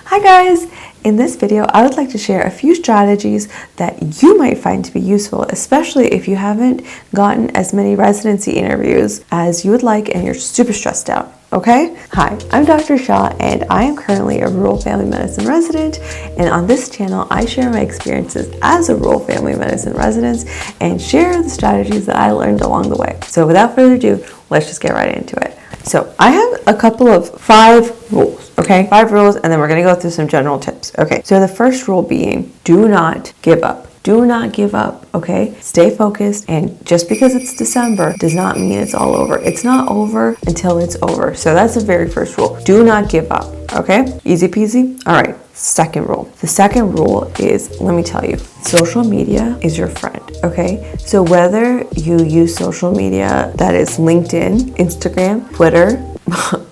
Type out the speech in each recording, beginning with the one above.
Hi guys! In this video, I would like to share a few strategies that you might find to be useful, especially if you haven't gotten as many residency interviews as you would like and you're super stressed out. Okay? Hi, I'm Dr. Shah and I am currently a rural family medicine resident, and on this channel I share my experiences as a rural family medicine resident and share the strategies that I learned along the way. So without further ado, let's just get right into it. So I have a couple of 5 rules, okay? 5 rules, and then we're gonna go through some general tips. Okay, so the first rule being, do not give up. Do not give up, okay? Stay focused, and just because it's December does not mean it's all over. It's not over until it's over. So that's the very first rule. Do not give up, okay? Easy peasy. All right, second rule. The second rule is, let me tell you, social media is your friend, okay? So whether you use social media, that is LinkedIn, Instagram, Twitter,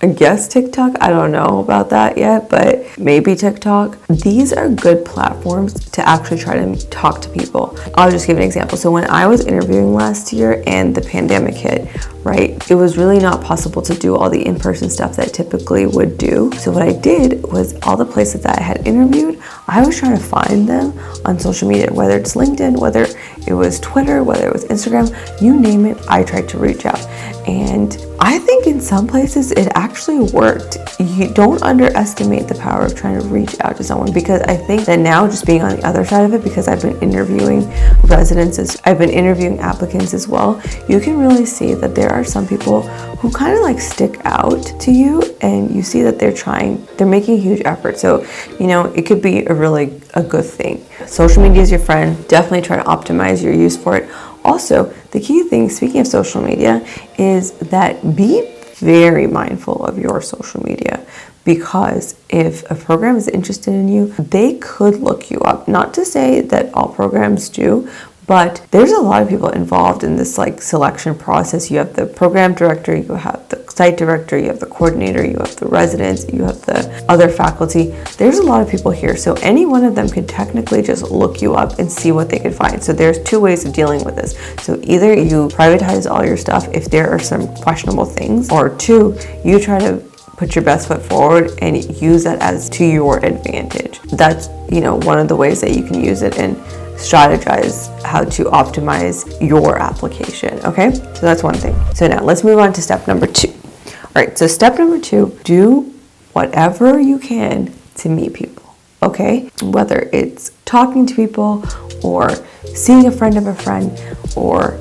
I guess TikTok, I don't know about that yet, but maybe TikTok. These are good platforms to actually try to talk to people. I'll just give an example. So when I was interviewing last year and the pandemic hit, right, it was really not possible to do all the in-person stuff that I typically would do. So what I did was all the places that I had interviewed, I was trying to find them on social media, whether it's LinkedIn, whether it was Twitter, whether it was Instagram, you name it, I tried to reach out. And I think in some places it actually worked. You don't underestimate the power of trying to reach out to someone, because I think that now, just being on the other side of it, because I've been interviewing residents, I've been interviewing applicants as well, you can really see that there are some people who kind of like stick out to you, and you see that they're making a huge effort. So, you know, it could be a good thing. Social media is your friend. Definitely try to optimize your use for it. Also, the key thing, speaking of social media, is that be very mindful of your social media, because if a program is interested in you, they could look you up. Not to say that all programs do, but there's a lot of people involved in this like selection process. You have the program director, you have the site director, you have the coordinator, you have the residents, you have the other faculty. There's a lot of people here. So any one of them could technically just look you up and see what they could find. So there's 2 ways of dealing with this. So either you privatize all your stuff if there are some questionable things, or 2, you try to put your best foot forward and use that as to your advantage. That's, you know, one of the ways that you can use it and strategize how to optimize your application, okay? So that's one thing. So now let's move on to step number 2. All right, so step number 2, do whatever you can to meet people, okay? Whether it's talking to people or seeing a friend of a friend or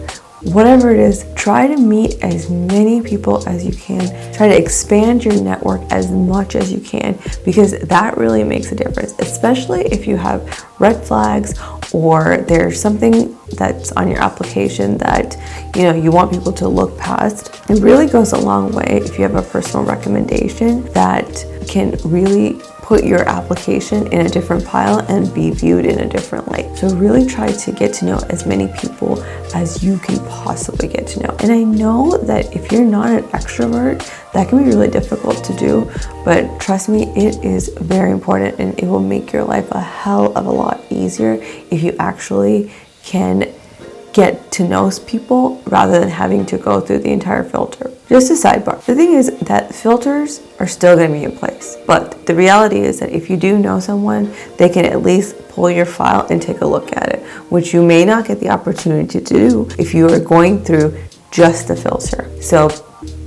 whatever it is, try to meet as many people as you can. Try to expand your network as much as you can, because that really makes a difference, especially if you have red flags or there's something that's on your application that, you know, you want people to look past. It really goes a long way if you have a personal recommendation that can really put your application in a different pile and be viewed in a different light. So really try to get to know as many people as you can possibly get to know. And I know that if you're not an extrovert, that can be really difficult to do, but trust me, it is very important, and it will make your life a hell of a lot easier if you actually can get to know people rather than having to go through the entire filter. Just a sidebar. The thing is that filters are still going to be in place, but the reality is that if you do know someone, they can at least pull your file and take a look at it, which you may not get the opportunity to do if you are going through just the filter. So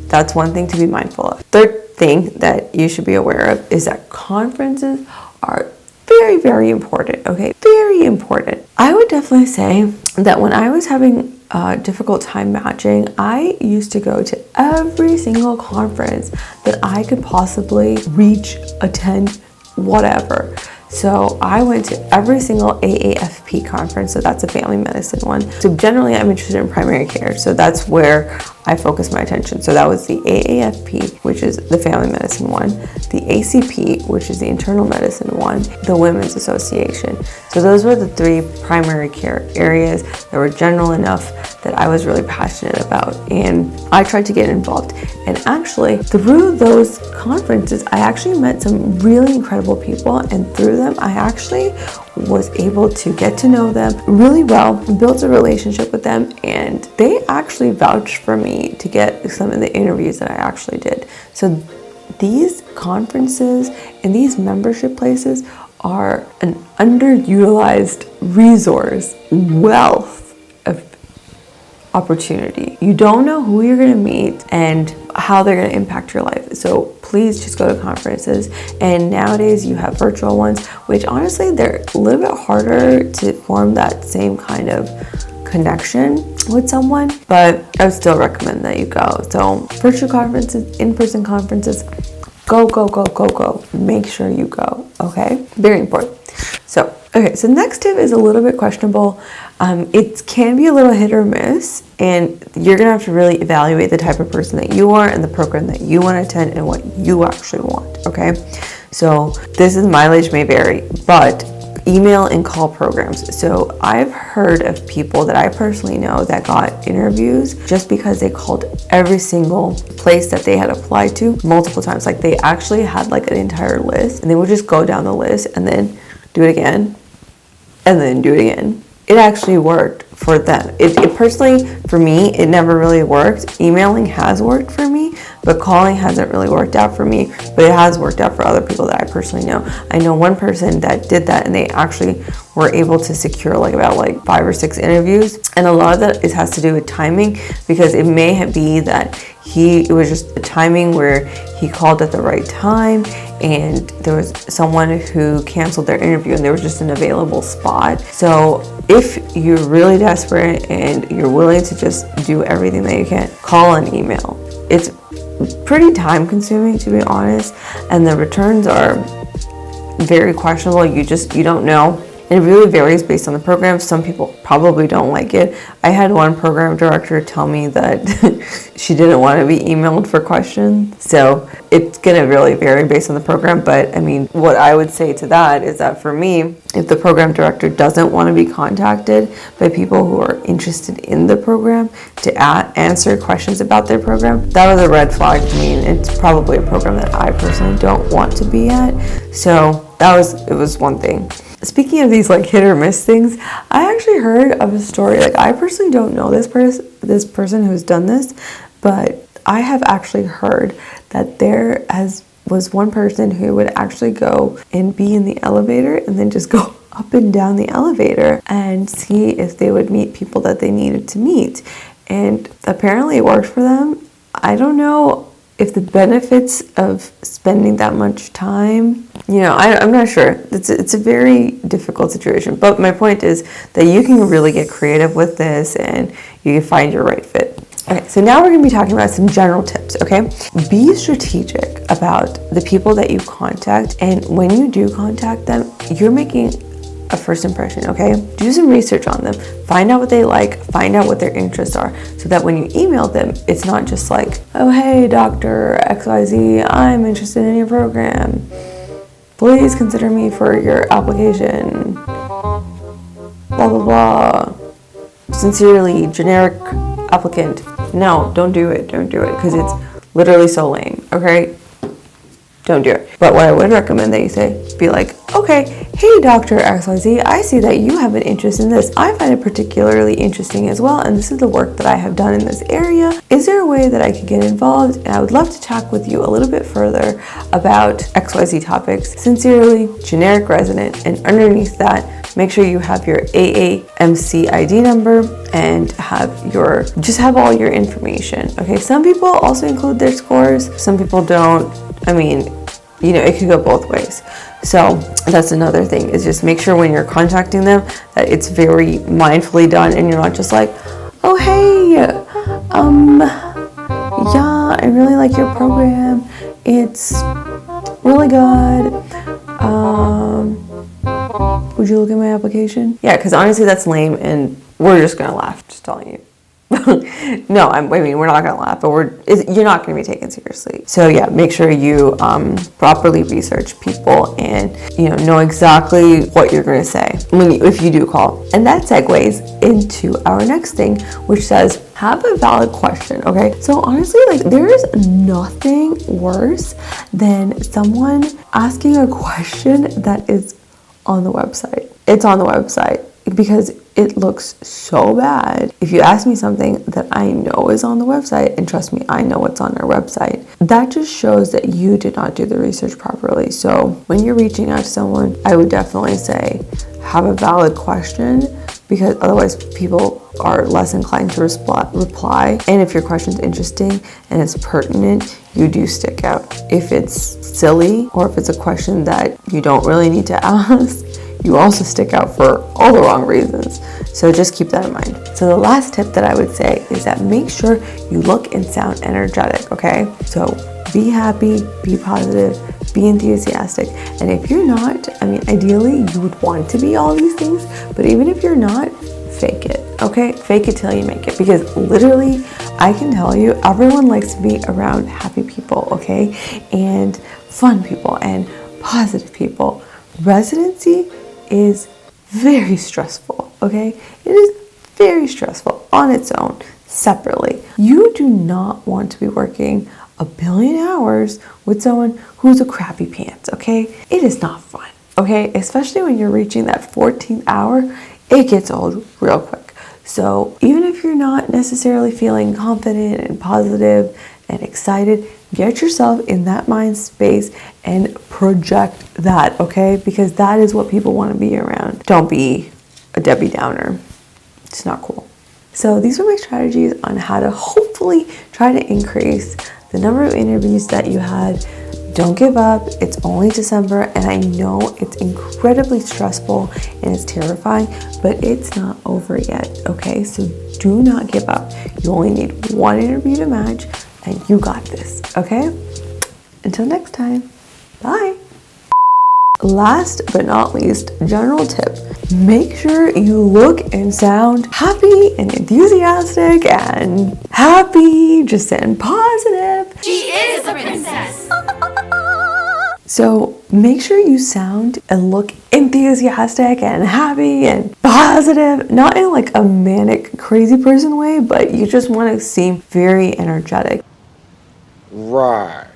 that's one thing to be mindful of. Third thing that you should be aware of is that conferences are very, very important, okay? Very important. I would definitely say that when I was having a difficult time matching, I used to go to every single conference that I could possibly reach, attend, whatever. So I went to every single AAFP conference, so that's a family medicine one. So generally I'm interested in primary care, so that's where I focused my attention. So that was the AAFP, which is the family medicine one, the ACP, which is the internal medicine one, the Women's Association. So those were the 3 primary care areas that were general enough that I was really passionate about, and I tried to get involved. And actually, through those conferences, I actually met some really incredible people, and through them, I actually was able to get to know them really well, built a relationship with them, and they actually vouched for me to get some of the interviews that I actually did. So these conferences and these membership places are an underutilized resource, wealth of opportunity. You don't know who you're going to meet and how they're going to impact your life. So please just go to conferences. And nowadays you have virtual ones, which honestly, they're a little bit harder to form that same kind of connection with someone, but I would still recommend that you go. So virtual conferences, in-person conferences, go. Make sure you go, okay? Very important. So next tip is a little bit questionable. It can be a little hit or miss, and you're gonna have to really evaluate the type of person that you are and the program that you want to attend and what you actually want, okay? So this is mileage may vary, but email and call programs. So I've heard of people that I personally know that got interviews just because they called every single place that they had applied to multiple times. Like they actually had like an entire list, and they would just go down the list and then do it again and then do it again. It actually worked for them. It personally, for me, it never really worked. Emailing has worked for me, but calling hasn't really worked out for me, but it has worked out for other people that I personally know. I know one person that did that, and they actually were able to secure about 5 or 6 interviews. And a lot of that has to do with timing, because it may be that it was just the timing where he called at the right time, and there was someone who canceled their interview and there was just an available spot. So if you're really desperate and you're willing to just do everything that you can, call and email. It's pretty time consuming, to be honest, and the returns are very questionable. You don't know. It really varies based on the program. Some people probably don't like it. I had one program director tell me that she didn't want to be emailed for questions. So it's going to really vary based on the program. But I mean, what I would say to that is that for me, if the program director doesn't want to be contacted by people who are interested in the program to answer questions about their program, that was a red flag to me. And it's probably a program that I personally don't want to be at. So it was one thing. Speaking of these hit or miss things, I actually heard of a story. I personally don't know this person who's done this, but I have actually heard that there was one person who would actually go and be in the elevator and then just go up and down the elevator and see if they would meet people that they needed to meet. And apparently it worked for them. I don't know if the benefits of spending that much time, I'm not sure. It's a very difficult situation. But my point is that you can really get creative with this and you can find your right fit. Okay, so now we're going to be talking about some general tips, okay? Be strategic about the people that you contact. And when you do contact them, you're making a first impression, okay? Do some research on them. Find out what they like. Find out what their interests are, so that when you email them, it's not just oh, hey, Dr. XYZ, I'm interested in your program. Please consider me for your application. Blah, blah, blah. Sincerely, generic applicant. No, don't do it. Don't do it, because it's literally so lame, okay? Don't do it. But what I would recommend that you say, be okay, hey, Dr. XYZ, I see that you have an interest in this. I find it particularly interesting as well, and this is the work that I have done in this area. Is there a way that I could get involved? And I would love to talk with you a little bit further about XYZ topics. Sincerely, generic resident. And underneath that, make sure you have your AAMC ID number and have all your information. Okay, some people also include their scores. Some people don't. I mean, it could go both ways. So that's another thing, is just make sure when you're contacting them that it's very mindfully done and you're not just oh, hey, yeah, I really like your program. It's really good. Would you look at my application? Yeah, because honestly, that's lame and we're just going to laugh, just telling you. No, we're not gonna laugh, but you're not gonna be taken seriously. So yeah, make sure you properly research people and know exactly what you're gonna say if you do call. And that segues into our next thing, which says have a valid question. Okay, so honestly, there is nothing worse than someone asking a question that is on the website. It's on the website. because it looks so bad. If you ask me something that I know is on the website, and trust me, I know what's on our website, that just shows that you did not do the research properly. So when you're reaching out to someone, I would definitely say have a valid question, because otherwise people are less inclined to reply. And if your question's interesting and it's pertinent, you do stick out. If it's silly, or if it's a question that you don't really need to ask, you also stick out for all the wrong reasons. So just keep that in mind. So the last tip that I would say is that make sure you look and sound energetic, okay? So be happy, be positive, be enthusiastic. And if you're not, I mean, ideally you would want to be all these things, but even if you're not, fake it, okay? Fake it till you make it, because literally, I can tell you, everyone likes to be around happy people, okay? And fun people and positive people. Residency is very stressful, okay? It is very stressful on its own, separately. You do not want to be working a billion hours with someone who's a crappy pants, okay? It is not fun, okay? Especially when you're reaching that 14th hour, it gets old real quick. So even if you're not necessarily feeling confident and positive and excited, get yourself in that mind space and project that, okay? Because that is what people want to be around. Don't be a Debbie Downer. It's not cool. So these are my strategies on how to hopefully try to increase the number of interviews that you had. Don't give up. It's only December, and I know it's incredibly stressful and it's terrifying, but it's not over yet, okay? So do not give up. You only need one interview to match, and you got this, okay? Until next time, bye. Last but not least, general tip. Make sure you look and sound happy and enthusiastic and happy, just and positive. She is a princess. So make sure you sound and look enthusiastic and happy and positive, not in like a manic, crazy person way, but you just want to seem very energetic. Right.